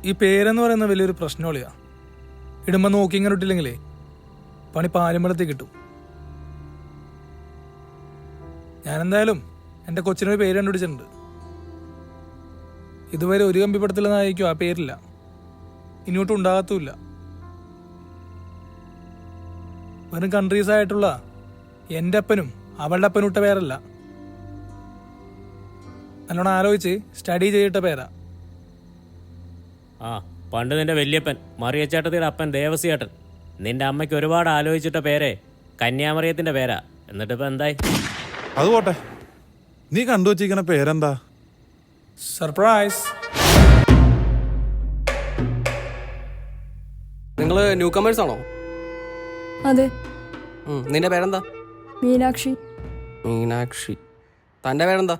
ഈ പേരെന്ന് പറയുന്ന വലിയൊരു പ്രശ്നമുള്ളിയാ. ഇടുമ്പോൾ നോക്കി ഇങ്ങനെ ഇട്ടില്ലെങ്കിലേ പണി പാലുമ്പളത്തേക്ക് കിട്ടും. ഞാനെന്തായാലും എൻ്റെ കൊച്ചിനൊരു പേര് കണ്ടുപിടിച്ചിട്ടുണ്ട്. ഇതുവരെ ഒരു കമ്പിപ്പടത്തിലെന്നായിരിക്കും ആ പേരില്ല, ഇനിയോട്ടും ഉണ്ടാകത്തുമില്ല. വെറും കൺട്രീസ് ആയിട്ടുള്ള എൻ്റെ അപ്പനും അവളുടെ അപ്പനും ഇട്ട പേരല്ല, നല്ലോണം ആലോചിച്ച് സ്റ്റഡി ചെയ്തിട്ട പേരാ. ആ പണ്ട് നിന്റെ വല്യപ്പൻ മറിയച്ചേട്ടത്തിയുടെ അപ്പൻ ദേവസിയേട്ടൻ നിന്റെ അമ്മയ്ക്ക് ഒരുപാട് ആലോചിച്ചിട്ട പേരെ കന്യാമറിയത്തിന്റെ പേരാ. എന്നിട്ടിപ്പോ എന്തായി? അത് പോട്ടെ, നീ കണ്ടുവച്ചിരിക്കുന്ന പേരെന്താ? സർപ്രൈസ്. നിങ്ങൾ ന്യൂ കമേഴ്സ് ആണോ? അതെ. നിന്റെ പേരെന്താ? മീനാക്ഷി. മീനാക്ഷി. തൻ്റെ പേരെന്താ?